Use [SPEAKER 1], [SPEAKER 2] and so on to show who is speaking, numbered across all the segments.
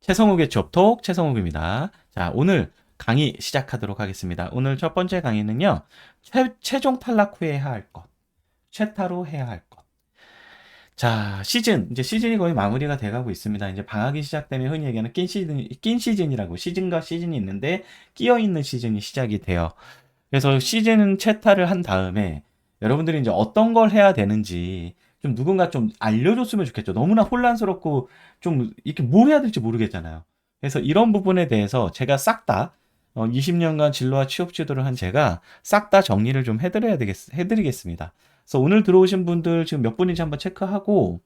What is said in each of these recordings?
[SPEAKER 1] 최성욱의 접톡 최성욱입니다. 자, 오늘 강의 시작하도록 하겠습니다. 오늘 첫 번째 강의는요. 최종 탈락 후에 해야 할 것. 최타로 해야 할 것. 자, 이제 시즌이 거의 마무리가 돼가고 있습니다. 이제 방학이 시작되면 흔히 얘기하는 낀 시즌이라고 시즌과 시즌이 있는데 끼어 있는 시즌이 시작이 돼요. 그래서 시즌 최타를 한 다음에 여러분들이 이제 어떤 걸 해야 되는지 좀 누군가 좀 알려줬으면 좋겠죠. 너무나 혼란스럽고 좀 이렇게 뭘 해야 될지 모르겠잖아요. 그래서 이런 부분에 대해서 제가 싹 다 20년간 진로와 취업 지도를 한 제가 싹 다 정리를 좀 해드리겠습니다. 그래서 오늘 들어오신 분들 지금 몇 분인지 한번 체크하고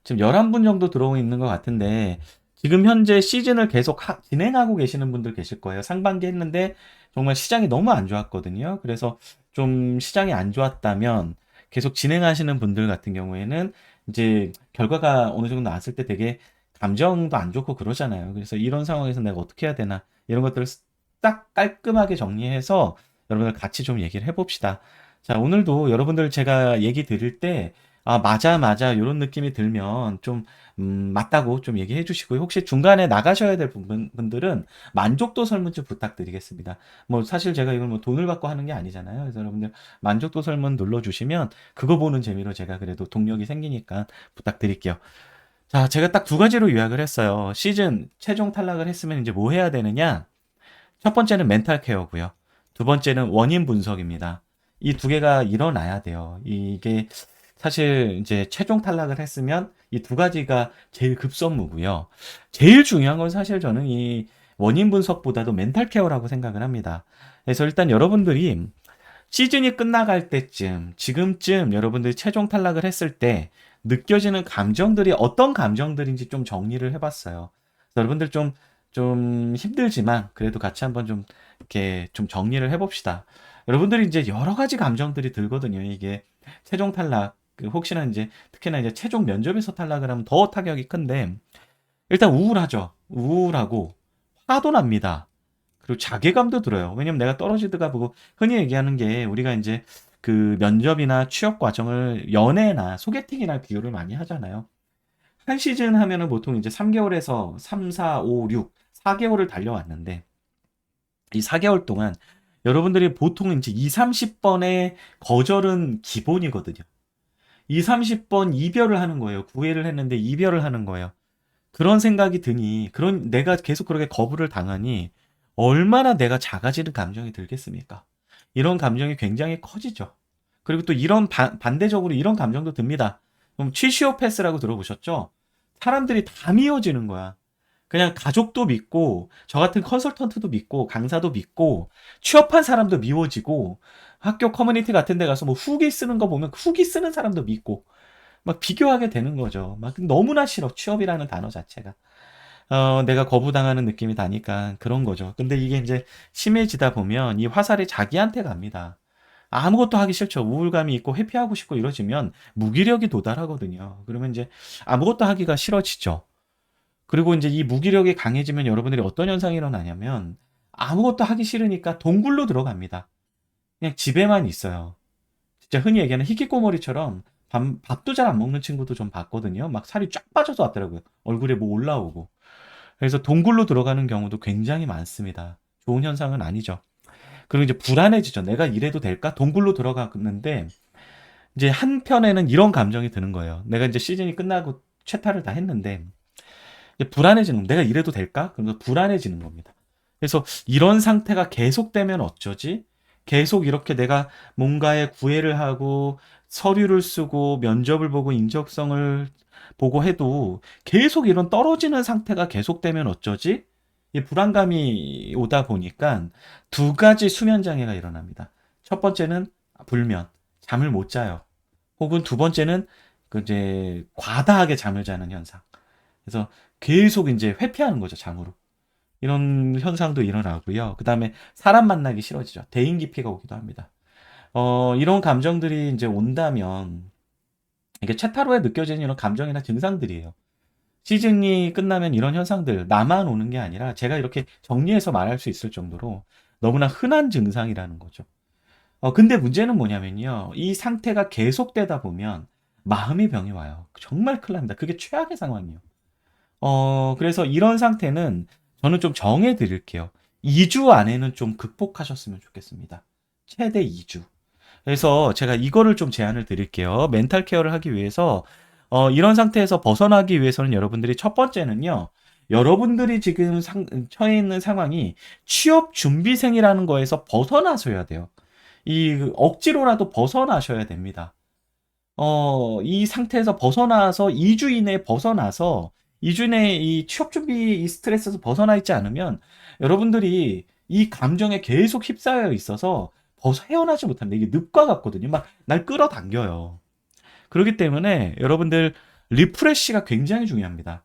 [SPEAKER 1] 지금 11분 정도 들어오 있는 것 같은데 지금 현재 시즌을 계속 진행하고 계시는 분들 계실 거예요. 상반기 했는데 정말 시장이 너무 안 좋았거든요. 그래서 좀 시장이 안 좋았다면 계속 진행하시는 분들 같은 경우에는 이제 결과가 어느 정도 나왔을 때 되게 감정도 안 좋고 그러잖아요. 그래서 이런 상황에서 내가 어떻게 해야 되나 이런 것들을 딱 깔끔하게 정리해서 여러분들 같이 좀 얘기를 해봅시다. 자, 오늘도 여러분들 제가 얘기 드릴 때 아, 맞아, 맞아. 요런 느낌이 들면 좀, 맞다고 좀 얘기해 주시고요. 혹시 중간에 나가셔야 될 분들은 만족도 설문 좀 부탁드리겠습니다. 뭐, 사실 제가 이걸 뭐 돈을 받고 하는 게 아니잖아요. 그래서 여러분들 만족도 설문 눌러주시면 그거 보는 재미로 제가 그래도 동력이 생기니까 부탁드릴게요. 자, 제가 딱 두 가지로 요약을 했어요. 시즌 최종 탈락을 했으면 이제 뭐 해야 되느냐? 첫 번째는 멘탈 케어고요. 두 번째는 원인 분석입니다. 이 두 개가 일어나야 돼요. 이게 사실 이제 최종 탈락을 했으면 이 두 가지가 제일 급선무고요. 제일 중요한 건 사실 저는 이 원인 분석보다도 멘탈 케어라고 생각을 합니다. 그래서 일단 여러분들이 시즌이 끝나갈 때쯤, 지금쯤 여러분들이 최종 탈락을 했을 때 느껴지는 감정들이 어떤 감정들인지 좀 정리를 해봤어요. 그래서 여러분들 좀 힘들지만 그래도 같이 한번 좀 이렇게 좀 정리를 해봅시다. 여러분들이 이제 여러 가지 감정들이 들거든요. 이게 최종 탈락, 혹시나 이제 특히나 이제 최종 면접에서 탈락을 하면 더 타격이 큰데 일단 우울하죠. 우울하고 화도 납니다. 그리고 자괴감도 들어요. 왜냐면 내가 떨어지다가 보고 흔히 얘기하는 게 우리가 이제 그 면접이나 취업 과정을 연애나 소개팅이나 비교를 많이 하잖아요. 한 시즌 하면은 보통 이제 3개월에서 3, 4, 5, 6, 4개월을 달려왔는데 이 4개월 동안 여러분들이 보통 이제 2, 30번의 거절은 기본이거든요. 2, 30번 이별을 하는 거예요. 구애를 했는데 이별을 하는 거예요. 그런 생각이 드니, 내가 계속 그렇게 거부를 당하니, 얼마나 내가 작아지는 감정이 들겠습니까? 이런 감정이 굉장히 커지죠. 그리고 또 반대적으로 이런 감정도 듭니다. 그럼 취시오패스라고 들어보셨죠? 사람들이 다 미워지는 거야. 그냥 가족도 믿고, 저 같은 컨설턴트도 믿고, 강사도 믿고, 취업한 사람도 미워지고, 학교 커뮤니티 같은 데 가서 뭐 후기 쓰는 거 보면 후기 쓰는 사람도 믿고, 막 비교하게 되는 거죠. 막 너무나 싫어. 취업이라는 단어 자체가. 내가 거부당하는 느낌이 나니까 그런 거죠. 근데 이게 이제 심해지다 보면 이 화살이 자기한테 갑니다. 아무것도 하기 싫죠. 우울감이 있고 회피하고 싶고 이러지면 무기력이 도달하거든요. 그러면 이제 아무것도 하기가 싫어지죠. 그리고 이제 이 무기력이 강해지면 여러분들이 어떤 현상이 일어나냐면 아무것도 하기 싫으니까 동굴로 들어갑니다. 그냥 집에만 있어요. 진짜 흔히 얘기하는 히키코모리처럼 밥도 잘 안 먹는 친구도 좀 봤거든요. 막 살이 쫙 빠져서 왔더라고요. 얼굴에 뭐 올라오고. 그래서 동굴로 들어가는 경우도 굉장히 많습니다. 좋은 현상은 아니죠. 그리고 이제 불안해지죠. 내가 이래도 될까? 동굴로 들어갔는데 이제 한편에는 이런 감정이 드는 거예요. 내가 이제 시즌이 끝나고 최타를 다 했는데 이제 불안해지는 겁니다. 내가 이래도 될까? 그러면서 불안해지는 겁니다. 그래서 이런 상태가 계속되면 어쩌지? 계속 이렇게 내가 뭔가에 구애를 하고 서류를 쓰고 면접을 보고 인적성을 보고 해도 계속 이런 떨어지는 상태가 계속되면 어쩌지? 이 불안감이 오다 보니까 두 가지 수면 장애가 일어납니다. 첫 번째는 불면, 잠을 못 자요. 혹은 두 번째는 그 이제 과다하게 잠을 자는 현상. 그래서 계속 이제 회피하는 거죠, 잠으로. 이런 현상도 일어나고요. 그 다음에 사람 만나기 싫어지죠. 대인 기피가 오기도 합니다. 이런 감정들이 이제 온다면, 이게 채타로에 느껴지는 이런 감정이나 증상들이에요. 시즌이 끝나면 이런 현상들, 나만 오는 게 아니라 제가 이렇게 정리해서 말할 수 있을 정도로 너무나 흔한 증상이라는 거죠. 근데 문제는 뭐냐면요. 이 상태가 계속되다 보면 마음의 병이 와요. 정말 큰일 납니다. 그게 최악의 상황이에요. 그래서 이런 상태는 저는 좀 정해 드릴게요. 2주 안에는 좀 극복하셨으면 좋겠습니다. 최대 2주. 그래서 제가 이거를 좀 제안을 드릴게요. 멘탈 케어를 하기 위해서 이런 상태에서 벗어나기 위해서는 여러분들이 첫 번째는요. 여러분들이 지금 처해 있는 상황이 취업 준비생이라는 거에서 벗어나셔야 돼요. 이 억지로라도 벗어나셔야 됩니다. 이 상태에서 벗어나서 2주 이내에 벗어나서 2주 내에 이 취업 준비 이 스트레스에서 벗어나 있지 않으면 여러분들이 이 감정에 계속 휩싸여 있어서 헤어나지 못합니다. 이게 늪과 같거든요. 막 날 끌어당겨요. 그렇기 때문에 여러분들 리프레시가 굉장히 중요합니다.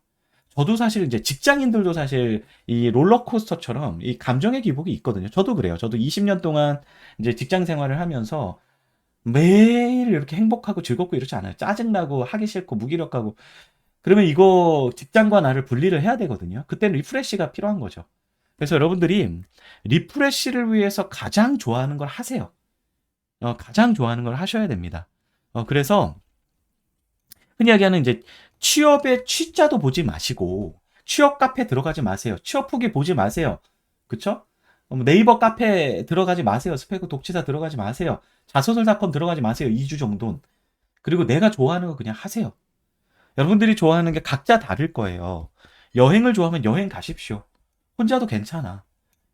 [SPEAKER 1] 저도 사실 이제 직장인들도 사실 이 롤러코스터처럼 이 감정의 기복이 있거든요. 저도 그래요. 저도 20년 동안 이제 직장 생활을 하면서 매일 이렇게 행복하고 즐겁고 이렇지 않아요. 짜증나고 하기 싫고 무기력하고. 그러면 이거 직장과 나를 분리를 해야 되거든요. 그때는 리프레시가 필요한 거죠. 그래서 여러분들이 리프레시를 위해서 가장 좋아하는 걸 하세요. 가장 좋아하는 걸 하셔야 됩니다. 그래서 흔히 얘기하는 이제 취업의 취자도 보지 마시고 취업 카페 들어가지 마세요. 취업 후기 보지 마세요. 그쵸? 네이버 카페 들어가지 마세요. 스페크 독치사 들어가지 마세요. 자소설닷컴 들어가지 마세요. 2주 정도는. 그리고 내가 좋아하는 거 그냥 하세요. 여러분들이 좋아하는 게 각자 다를 거예요. 여행을 좋아하면 여행 가십시오. 혼자도 괜찮아.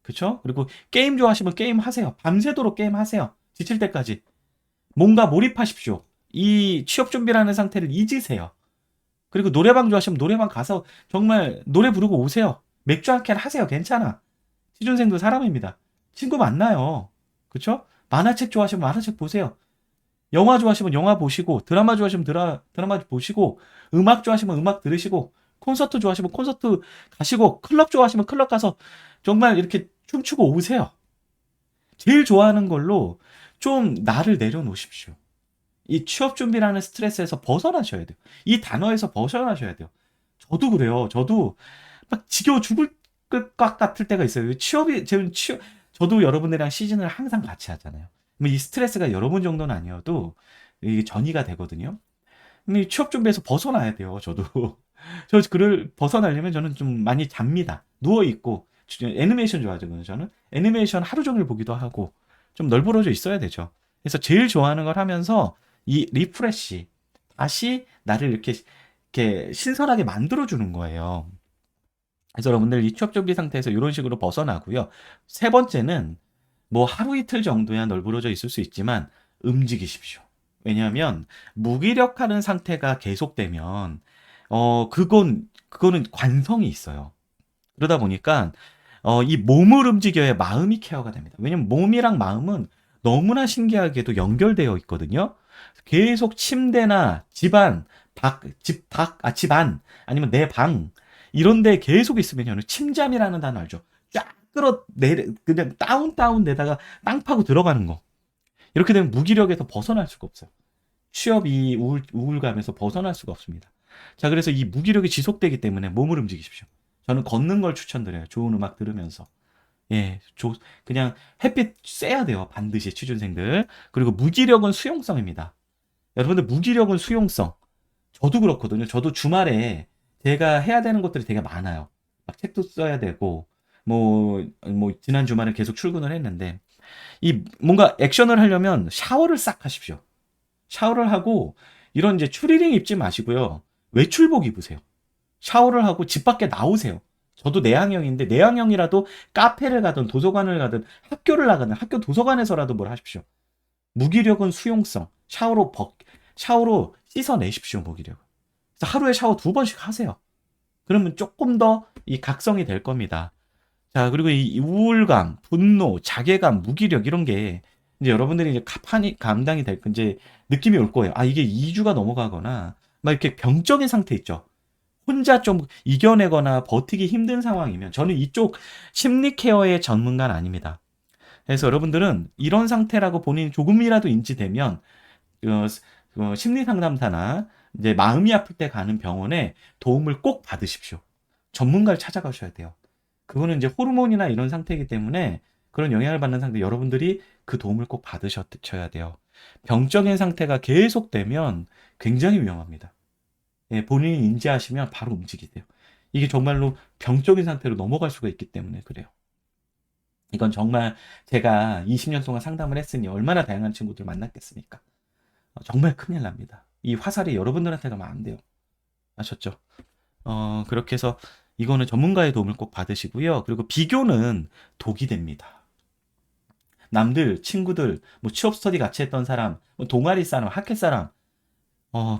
[SPEAKER 1] 그쵸? 그리고 게임 좋아하시면 게임 하세요. 밤새도록 게임 하세요. 지칠 때까지. 뭔가 몰입하십시오. 이 취업 준비라는 상태를 잊으세요. 그리고 노래방 좋아하시면 노래방 가서 정말 노래 부르고 오세요. 맥주 한 캔 하세요. 괜찮아. 취준생도 사람입니다. 친구 만나요. 그쵸? 만화책 좋아하시면 만화책 보세요. 영화 좋아하시면 영화 보시고, 드라마 좋아하시면 드라마 보시고, 음악 좋아하시면 음악 들으시고, 콘서트 좋아하시면 콘서트 가시고, 클럽 좋아하시면 클럽 가서 정말 이렇게 춤추고 오세요. 제일 좋아하는 걸로 좀 나를 내려놓으십시오. 이 취업 준비라는 스트레스에서 벗어나셔야 돼요. 이 단어에서 벗어나셔야 돼요. 저도 그래요. 저도 막 지겨워 죽을 것 같을 때가 있어요. 저도 여러분들이랑 시즌을 항상 같이 하잖아요. 이 스트레스가 여러분 정도는 아니어도 이게 전이가 되거든요. 근데 이 취업 준비에서 벗어나야 돼요. 저도. 저 그를 벗어나려면 저는 좀 많이 잡니다. 누워 있고 애니메이션 좋아하거든요. 저는 애니메이션 하루 종일 보기도 하고 좀 널브러져 있어야 되죠. 그래서 제일 좋아하는 걸 하면서 이 리프레시 다시 나를 이렇게 신선하게 만들어 주는 거예요. 그래서 여러분들 이 취업 준비 상태에서 이런 식으로 벗어나고요. 세 번째는 뭐 하루 이틀 정도야 널브러져 있을 수 있지만 움직이십시오. 왜냐하면 무기력하는 상태가 계속되면 그거는 관성이 있어요. 그러다 보니까 이 몸을 움직여야 마음이 케어가 됩니다. 왜냐면 몸이랑 마음은 너무나 신기하게도 연결되어 있거든요. 계속 침대나 집안, 집안 아니면 내 방 이런 데 계속 있으면 저는 침잠이라는 단어 알죠? 쫙 그냥 다운 내다가 땅 파고 들어가는 거. 이렇게 되면 무기력에서 벗어날 수가 없어요. 취업 이 우울감에서 벗어날 수가 없습니다. 자, 그래서 이 무기력이 지속되기 때문에 몸을 움직이십시오. 저는 걷는 걸 추천드려요. 좋은 음악 들으면서. 예, 그냥 햇빛 쐬야 돼요. 반드시 취준생들. 그리고 무기력은 수용성입니다. 여러분들 무기력은 수용성. 저도 그렇거든요. 저도 주말에 제가 해야 되는 것들이 되게 많아요. 막 책도 써야 되고, 지난 주말에 계속 출근을 했는데, 이 뭔가 액션을 하려면 샤워를 싹 하십시오. 샤워를 하고, 이런 이제 추리닝 입지 마시고요. 외출복 입으세요. 샤워를 하고 집 밖에 나오세요. 저도 내향형인데, 내향형이라도 카페를 가든 도서관을 가든 학교를 나가든 학교 도서관에서라도 뭘 하십시오. 무기력은 수용성. 샤워로 씻어내십시오, 무기력을. 그래서 하루에 샤워 2번씩 하세요. 그러면 조금 더 이 각성이 될 겁니다. 자, 그리고 이 우울감, 분노, 자괴감, 무기력 이런 게 이제 여러분들이 이제 감당이 될 이제 느낌이 올 거예요. 아, 이게 2주가 넘어가거나 막 이렇게 병적인 상태 있죠. 혼자 좀 이겨내거나 버티기 힘든 상황이면 저는 이쪽 심리 케어의 전문가는 아닙니다. 그래서 여러분들은 이런 상태라고 본인이 조금이라도 인지되면 심리 상담사나 이제 마음이 아플 때 가는 병원에 도움을 꼭 받으십시오. 전문가를 찾아가셔야 돼요. 그거는 이제 호르몬이나 이런 상태이기 때문에 그런 영향을 받는 상태 여러분들이 그 도움을 꼭 받으셔야 돼요. 병적인 상태가 계속되면 굉장히 위험합니다. 예, 본인이 인지하시면 바로 움직이세요. 이게 정말로 병적인 상태로 넘어갈 수가 있기 때문에 그래요. 이건 정말 제가 20년 동안 상담을 했으니 얼마나 다양한 친구들 만났겠습니까? 정말 큰일 납니다. 이 화살이 여러분들한테 가면 안 돼요. 아셨죠? 그렇게 해서 이거는 전문가의 도움을 꼭 받으시고요. 그리고 비교는 독이 됩니다. 남들, 친구들, 뭐 취업 스터디 같이 했던 사람, 뭐 동아리 사람, 학회 사람,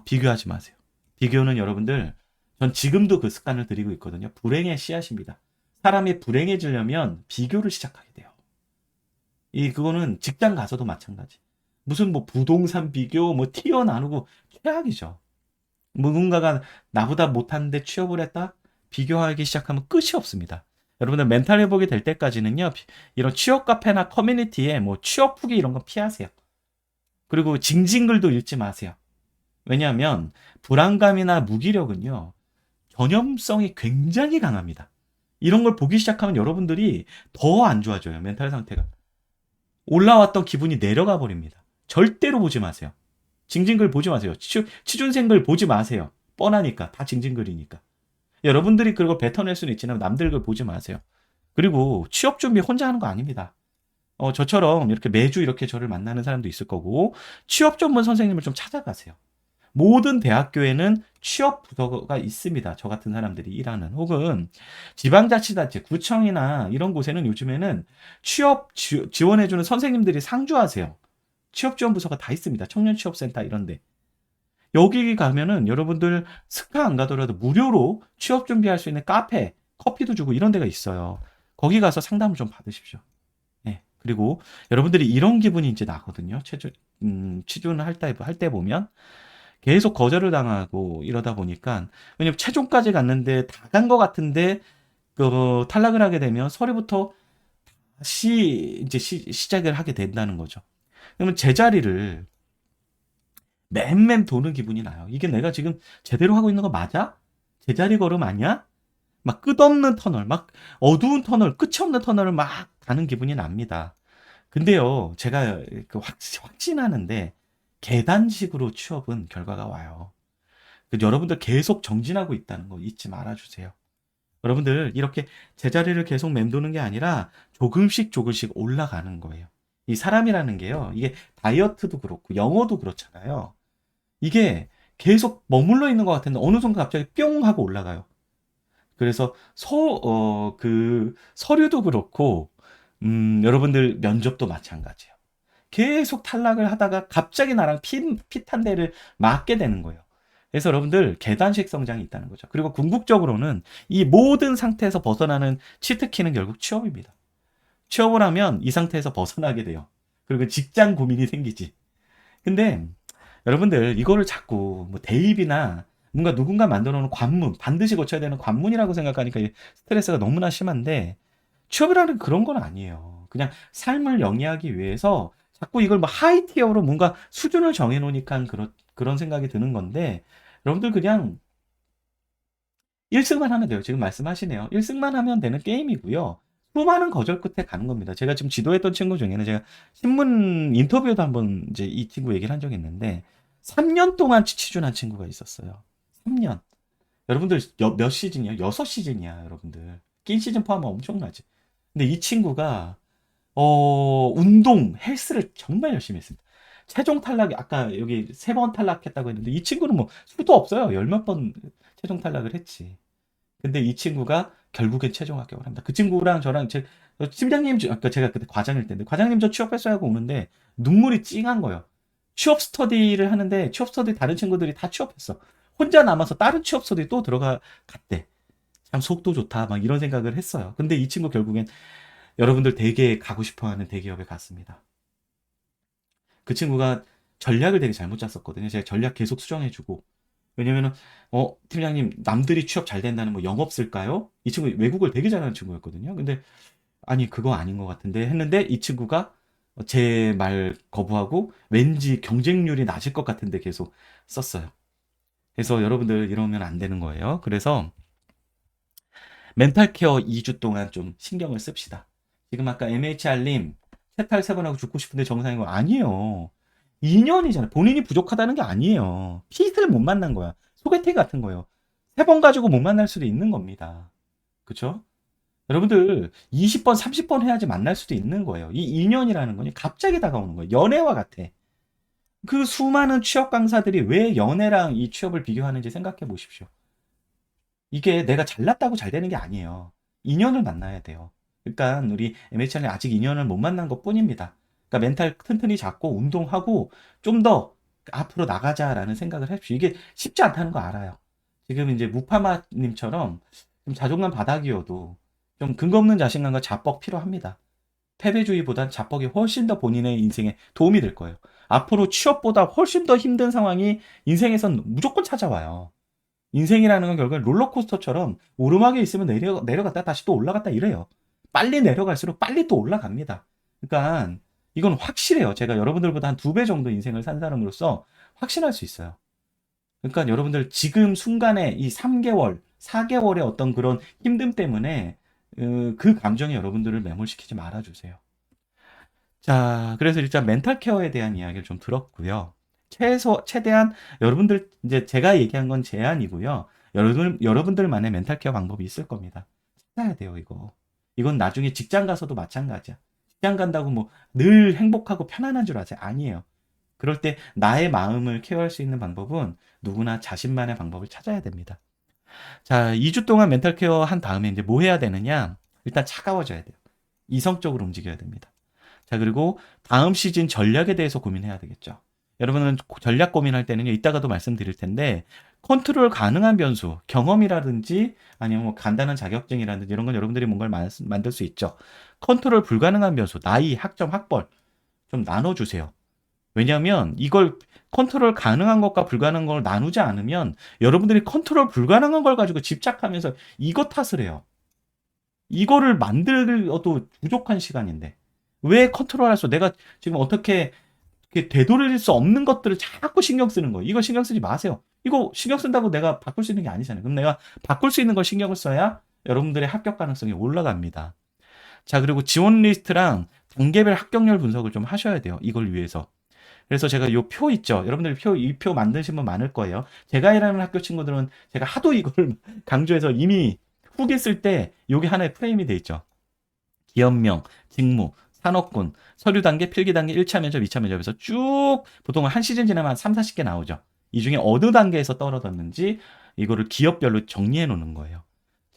[SPEAKER 1] 비교하지 마세요. 비교는 여러분들, 전 지금도 그 습관을 들이고 있거든요. 불행의 씨앗입니다. 사람이 불행해지려면 비교를 시작하게 돼요. 그거는 직장 가서도 마찬가지. 무슨 뭐 부동산 비교, 뭐 티어 나누고 최악이죠. 누군가가 나보다 못하는데 취업을 했다? 비교하기 시작하면 끝이 없습니다. 여러분들 멘탈 회복이 될 때까지는요, 이런 취업 카페나 커뮤니티에 뭐 취업 후기 이런 거 피하세요. 그리고 징징글도 읽지 마세요. 왜냐하면 불안감이나 무기력은요, 전염성이 굉장히 강합니다. 이런 걸 보기 시작하면 여러분들이 더 안 좋아져요, 멘탈 상태가. 올라왔던 기분이 내려가 버립니다. 절대로 보지 마세요. 징징글 보지 마세요. 취준생글 보지 마세요. 뻔하니까. 다 징징글이니까. 여러분들이 그걸 뱉어낼 수는 있지만 남들 걸 보지 마세요. 그리고 취업 준비 혼자 하는 거 아닙니다. 저처럼 이렇게 매주 이렇게 저를 만나는 사람도 있을 거고, 취업 전문 선생님을 좀 찾아가세요. 모든 대학교에는 취업 부서가 있습니다. 저 같은 사람들이 일하는. 혹은 지방자치단체, 구청이나 이런 곳에는 요즘에는 취업 지원해주는 선생님들이 상주하세요. 취업 지원 부서가 다 있습니다. 청년 취업센터 이런데. 여기 가면은 여러분들 스카 안 가더라도 무료로 취업 준비할 수 있는 카페, 커피도 주고 이런 데가 있어요. 거기 가서 상담을 좀 받으십시오. 네. 그리고 여러분들이 이런 기분이 이제 나거든요. 취준을 할 때 보면 계속 거절을 당하고 이러다 보니까, 왜냐면 최종까지 갔는데 다 간 것 같은데 탈락을 하게 되면 서류부터 다시 이제 시작을 하게 된다는 거죠. 그러면 제자리를 맴맴 도는 기분이 나요. 이게 내가 지금 제대로 하고 있는 거 맞아? 제자리 걸음 아니야? 막 끝없는 터널, 막 어두운 터널, 끝이 없는 터널을 막 가는 기분이 납니다. 근데요, 제가 확신하는데 계단식으로 취업은 결과가 와요. 여러분들 계속 정진하고 있다는 거 잊지 말아주세요. 여러분들 이렇게 제자리를 계속 맴도는 게 아니라 조금씩 조금씩 올라가는 거예요. 이 사람이라는 게요, 이게 다이어트도 그렇고 영어도 그렇잖아요. 이게 계속 머물러 있는 것 같은데 어느 순간 갑자기 뿅 하고 올라가요. 그래서 서류도 그렇고, 여러분들 면접도 마찬가지예요. 계속 탈락을 하다가 갑자기 나랑 핏한 대를 맞게 되는 거예요. 그래서 여러분들 계단식 성장이 있다는 거죠. 그리고 궁극적으로는 이 모든 상태에서 벗어나는 치트키는 결국 취업입니다. 취업을 하면 이 상태에서 벗어나게 돼요. 그리고 직장 고민이 생기지. 근데 여러분들 이거를 자꾸 뭐 대입이나 뭔가 누군가 만들어 놓은 관문, 반드시 거쳐야 되는 관문이라고 생각하니까 스트레스가 너무나 심한데, 취업이라는 그런 건 아니에요. 그냥 삶을 영위하기 위해서 자꾸 이걸 뭐 하이 티어로 뭔가 수준을 정해 놓으니까 그런 생각이 드는 건데, 여러분들 그냥 1승만 하면 돼요. 지금 말씀하시네요. 1승만 하면 되는 게임이고요. 수많은 거절 끝에 가는 겁니다. 제가 지금 지도했던 친구 중에는 제가 신문 인터뷰에도 한번 이제 이 친구 얘기를 한 적이 있는데, 3년 동안 취준한 친구가 있었어요. 3년. 여러분들 몇 시즌이야? 6시즌이야, 여러분들. 낀 시즌 포함하면 엄청나지. 근데 이 친구가 운동, 헬스를 정말 열심히 했습니다. 최종 탈락이 아까 여기 3번 탈락했다고 했는데, 이 친구는 뭐 수도 없어요. 열 몇 번 최종 탈락을 했지. 근데 이 친구가 결국엔 최종 합격을 합니다. 그 친구랑 저랑 팀장님, 아까 제가 그때 과장일 때인데, 과장님 저 취업했어요 하고 오는데 눈물이 찡한 거예요. 취업 스터디를 하는데 취업 스터디 다른 친구들이 다 취업했어. 혼자 남아서 다른 취업 스터디 또 갔대. 참 속도 좋다 막 이런 생각을 했어요. 근데 이 친구 결국엔 여러분들 되게 가고 싶어하는 대기업에 갔습니다. 그 친구가 전략을 되게 잘못 짰었거든요. 제가 전략 계속 수정해주고. 왜냐면은 팀장님 남들이 취업 잘 된다는 뭐 영업 쓸까요? 이 친구 외국어를 되게 잘하는 친구였거든요. 근데 아니 그거 아닌 것 같은데 했는데, 이 친구가 제 말 거부하고 왠지 경쟁률이 낮을 것 같은데 계속 썼어요. 그래서 여러분들 이러면 안 되는 거예요. 그래서 멘탈 케어 2주 동안 좀 신경을 씁시다. 지금 아까 MHR님 세탈 3번 하고 죽고 싶은데 정상인 거 아니에요. 2년이잖아요. 본인이 부족하다는 게 아니에요. 핏을 못 만난 거야. 소개팅 같은 거예요. 3번 가지고 못 만날 수도 있는 겁니다. 그쵸? 여러분들 20번, 30번 해야지 만날 수도 있는 거예요. 이 인연이라는 건 갑자기 다가오는 거예요. 연애와 같아. 그 수많은 취업 강사들이 왜 연애랑 이 취업을 비교하는지 생각해 보십시오. 이게 내가 잘났다고 잘 되는 게 아니에요. 인연을 만나야 돼요. 그러니까 우리 MHR이 아직 인연을 못 만난 것 뿐입니다. 그러니까 멘탈 튼튼히 잡고 운동하고 좀 더 앞으로 나가자라는 생각을 해십시오. 이게 쉽지 않다는 거 알아요. 지금 이제 무파마님처럼 좀 자존감 바닥이어도 좀 근거 없는 자신감과 자뻑 필요합니다. 패배주의보단 자뻑이 훨씬 더 본인의 인생에 도움이 될 거예요. 앞으로 취업보다 훨씬 더 힘든 상황이 인생에선 무조건 찾아와요. 인생이라는 건 결국엔 롤러코스터처럼 오르막에 있으면 내려갔다 다시 또 올라갔다 이래요. 빨리 내려갈수록 빨리 또 올라갑니다. 그러니까 이건 확실해요. 제가 여러분들보다 한 2배 정도 인생을 산 사람으로서 확신할 수 있어요. 그러니까 여러분들 지금 순간에 이 3개월, 4개월의 어떤 그런 힘듦 때문에 그 감정이 여러분들을 매몰시키지 말아주세요. 자, 그래서 일단 멘탈 케어에 대한 이야기를 좀 들었고요. 최대한 여러분들, 이제 제가 얘기한 건 제안이고요. 여러분들만의 멘탈 케어 방법이 있을 겁니다. 찾아야 돼요, 이거. 이건 나중에 직장 가서도 마찬가지야. 직장 간다고 뭐 늘 행복하고 편안한 줄 아세요? 아니에요. 그럴 때 나의 마음을 케어할 수 있는 방법은 누구나 자신만의 방법을 찾아야 됩니다. 자, 2주 동안 멘탈 케어 한 다음에 이제 뭐 해야 되느냐? 일단 차가워져야 돼요. 이성적으로 움직여야 됩니다. 자, 그리고 다음 시즌 전략에 대해서 고민해야 되겠죠. 여러분은 전략 고민할 때는요, 이따가도 말씀드릴 텐데, 컨트롤 가능한 변수, 경험이라든지, 아니면 뭐 간단한 자격증이라든지, 이런 건 여러분들이 뭔가를 만들 수 있죠. 컨트롤 불가능한 변수, 나이, 학점, 학벌, 좀 나눠주세요. 왜냐하면 이걸 컨트롤 가능한 것과 불가능한 걸 나누지 않으면 여러분들이 컨트롤 불가능한 걸 가지고 집착하면서 이거 탓을 해요. 이거를 만들어도 부족한 시간인데. 왜 컨트롤할 수, 내가 지금 어떻게 되돌릴 수 없는 것들을 자꾸 신경 쓰는 거예요. 이거 신경 쓰지 마세요. 이거 신경 쓴다고 내가 바꿀 수 있는 게 아니잖아요. 그럼 내가 바꿀 수 있는 걸 신경을 써야 여러분들의 합격 가능성이 올라갑니다. 자, 그리고 지원 리스트랑 단계별 합격률 분석을 좀 하셔야 돼요. 이걸 위해서. 그래서 제가 요 표 있죠. 여러분들 이 표 만드신 분 많을 거예요. 제가 일하는 학교 친구들은 제가 하도 이걸 강조해서 이미 후기 쓸 때 요게 하나의 프레임이 돼 있죠. 기업명, 직무, 산업군, 서류 단계, 필기 단계, 1차 면접, 2차 면접에서 쭉 보통 한 시즌 지나면 한 3, 40개 나오죠. 이 중에 어느 단계에서 떨어졌는지 이거를 기업별로 정리해 놓는 거예요.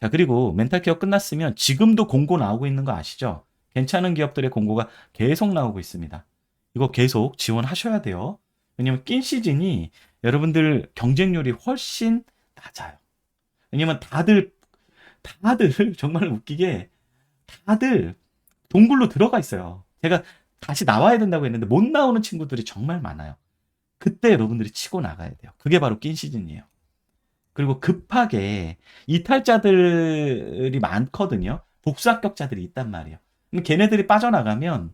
[SPEAKER 1] 자, 그리고 멘탈 케어 끝났으면 지금도 공고 나오고 있는 거 아시죠? 괜찮은 기업들의 공고가 계속 나오고 있습니다. 이거 계속 지원하셔야 돼요. 왜냐면 낀 시즌이 여러분들 경쟁률이 훨씬 낮아요. 왜냐면 다들 정말 웃기게 다들 동굴로 들어가 있어요. 제가 다시 나와야 된다고 했는데 못 나오는 친구들이 정말 많아요. 그때 여러분들이 치고 나가야 돼요. 그게 바로 낀 시즌이에요. 그리고 급하게 이탈자들이 많거든요. 복수 합격자들이 있단 말이에요. 그럼 걔네들이 빠져나가면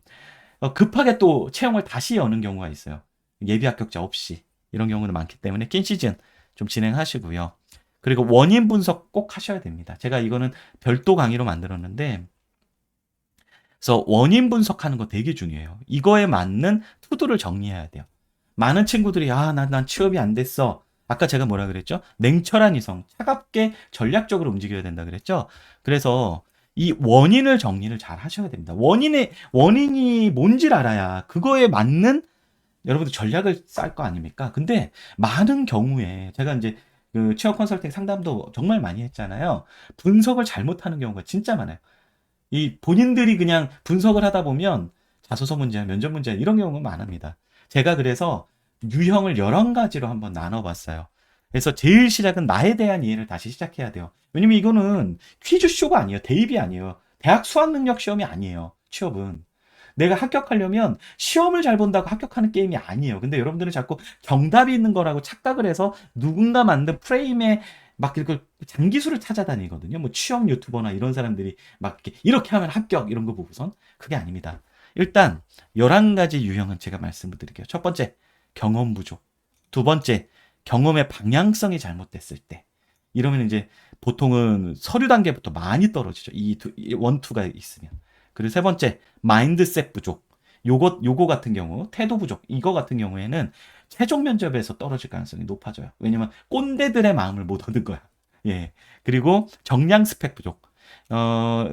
[SPEAKER 1] 급하게 또 채용을 다시 여는 경우가 있어요. 예비 합격자 없이. 이런 경우는 많기 때문에 낀 시즌 좀 진행하시고요. 그리고 원인 분석 꼭 하셔야 됩니다. 제가 이거는 별도 강의로 만들었는데, 그래서 원인 분석하는 거 되게 중요해요. 이거에 맞는 투두를 정리해야 돼요. 많은 친구들이 난 취업이 안 됐어. 아까 제가 뭐라 그랬죠? 냉철한 이성, 차갑게 전략적으로 움직여야 된다 그랬죠? 그래서 이 원인을 정리를 잘 하셔야 됩니다. 원인이 뭔지를 알아야 그거에 맞는 여러분들 전략을 짤 거 아닙니까? 근데 많은 경우에 제가 이제 그 취업 컨설팅 상담도 정말 많이 했잖아요. 분석을 잘못하는 경우가 진짜 많아요. 이 본인들이 그냥 분석을 하다 보면 자소서 문제야, 면접 문제야 이런 경우가 많습니다. 제가 그래서 유형을 여러 가지로 한번 나눠봤어요. 그래서 제일 시작은 나에 대한 이해를 다시 시작해야 돼요. 왜냐면 이거는 퀴즈쇼가 아니에요. 대입이 아니에요. 대학 수학능력 시험이 아니에요. 취업은. 내가 합격하려면 시험을 잘 본다고 합격하는 게임이 아니에요. 근데 여러분들은 자꾸 정답이 있는 거라고 착각을 해서 누군가 만든 프레임에 막 이렇게 장기수를 찾아다니거든요. 뭐 취업 유튜버나 이런 사람들이 막 이렇게 하면 합격 이런 거 보고선 그게 아닙니다. 일단 11가지 유형은 제가 말씀을 드릴게요. 첫 번째, 경험 부족. 두 번째, 경험의 방향성이 잘못됐을 때. 이러면 이제 보통은 서류 단계부터 많이 떨어지죠. 이 원투가 있으면. 그리고 세 번째, 마인드셋 부족. 요거 같은 경우, 태도 부족. 이거 같은 경우에는 최종 면접에서 떨어질 가능성이 높아져요. 왜냐면 꼰대들의 마음을 못 얻은 거야. 예. 그리고 정량 스펙 부족.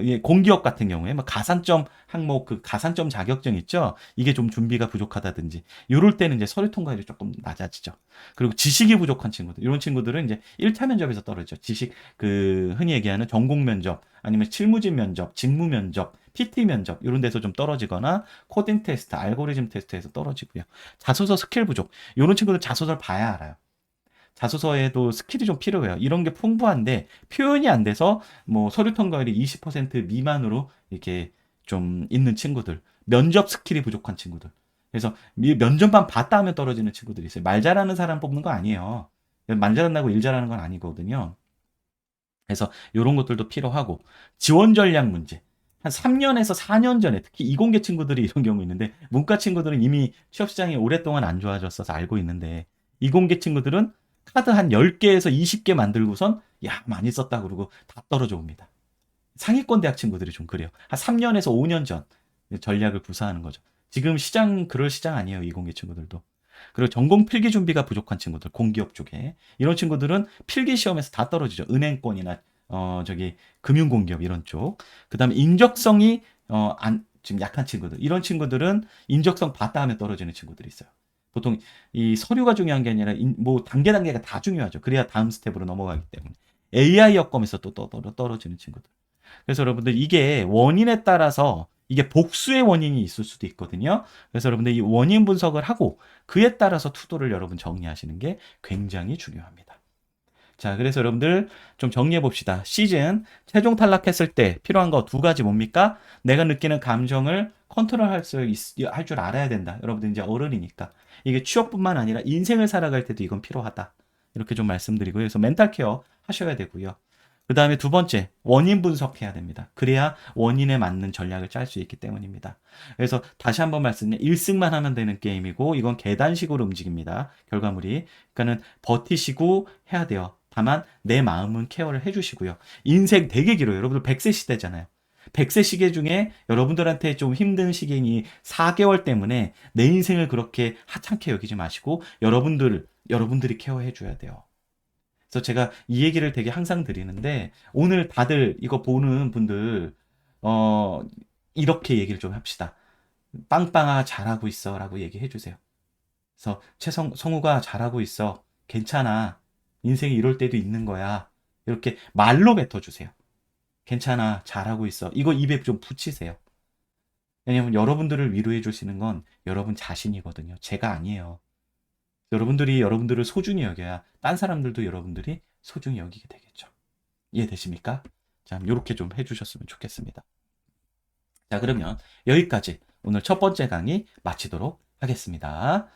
[SPEAKER 1] 예, 공기업 같은 경우에 뭐 가산점 항목 그 가산점 자격증 있죠? 이게 좀 준비가 부족하다든지 요럴 때는 이제 서류 통과율이 조금 낮아지죠. 그리고 지식이 부족한 친구들. 이런 친구들은 이제 1차 면접에서 떨어지죠. 지식 그 흔히 얘기하는 전공 면접 아니면 실무진 면접, 직무 면접, PT 면접 이런 데서 좀 떨어지거나 코딩 테스트, 알고리즘 테스트에서 떨어지고요. 자소서 스킬 부족. 이런 친구들 자소서를 봐야 알아요. 자소서에도 스킬이 좀 필요해요. 이런 게 풍부한데 표현이 안 돼서 뭐 서류 통과율이 20% 미만으로 이렇게 좀 있는 친구들, 면접 스킬이 부족한 친구들. 그래서 면접만 봤다 하면 떨어지는 친구들이 있어요. 말 잘하는 사람 뽑는 거 아니에요. 말 잘한다고 일 잘하는 건 아니거든요. 그래서 이런 것들도 필요하고 지원 전략 문제. 한 3년에서 4년 전에 특히 이공계 친구들이 이런 경우 있는데 문과 친구들은 이미 취업 시장이 오랫동안 안 좋아졌어서 알고 있는데 이공계 친구들은 카드 한 10개에서 20개 만들고선 야 많이 썼다 그러고 다 떨어져 옵니다. 상위권 대학 친구들이 좀 그래요. 한 3년에서 5년 전 전략을 구사하는 거죠. 지금 시장 그럴 시장 아니에요. 이공계 친구들도. 그리고 전공 필기 준비가 부족한 친구들, 공기업 쪽에 이런 친구들은 필기 시험에서 다 떨어지죠. 은행권이나 저기 금융공기업 이런 쪽. 그다음에 인적성이 지금 약한 친구들. 이런 친구들은 인적성 봤다 하면 떨어지는 친구들이 있어요. 보통 이 서류가 중요한 게 아니라 뭐 단계가 다 중요하죠. 그래야 다음 스텝으로 넘어가기 때문에. AI 여건에서 또 떨어지는 친구들. 그래서 여러분들 이게 원인에 따라서 이게 복수의 원인이 있을 수도 있거든요. 그래서 여러분들 이 원인 분석을 하고 그에 따라서 투도를 여러분 정리하시는 게 굉장히 중요합니다. 자, 그래서 여러분들 좀 정리해 봅시다. 시즌 최종 탈락했을 때 필요한 거 두 가지 뭡니까? 내가 느끼는 감정을 컨트롤할 할 줄 알아야 된다. 여러분들 이제 어른이니까. 이게 취업뿐만 아니라 인생을 살아갈 때도 이건 필요하다. 이렇게 좀 말씀드리고요. 그래서 멘탈 케어 하셔야 되고요. 그 다음에 두 번째, 원인 분석해야 됩니다. 그래야 원인에 맞는 전략을 짤 수 있기 때문입니다. 그래서 다시 한번 말씀드리면 1승만 하면 되는 게임이고 이건 계단식으로 움직입니다. 결과물이. 그러니까는 버티시고 해야 돼요. 다만 내 마음은 케어를 해주시고요. 인생 되게 길어요. 여러분들 100세 시대잖아요. 100세 시계 중에 여러분들한테 좀 힘든 시기니 4개월 때문에 내 인생을 그렇게 하찮게 여기지 마시고 여러분들이 케어해 줘야 돼요. 그래서 제가 이 얘기를 되게 항상 드리는데 오늘 다들 이거 보는 분들 어 이렇게 얘기를 좀 합시다. 빵빵아 잘하고 있어라고 얘기해 주세요. 그래서 성우가 잘하고 있어. 괜찮아. 인생이 이럴 때도 있는 거야. 이렇게 말로 뱉어 주세요. 괜찮아. 잘하고 있어. 이거 입에 좀 붙이세요. 왜냐면 여러분들을 위로해 주시는 건 여러분 자신이거든요. 제가 아니에요. 여러분들이 여러분들을 소중히 여겨야 딴 사람들도 여러분들이 소중히 여기게 되겠죠. 이해되십니까? 자, 이렇게 좀 해주셨으면 좋겠습니다. 자, 그러면 여기까지 오늘 첫 번째 강의 마치도록 하겠습니다.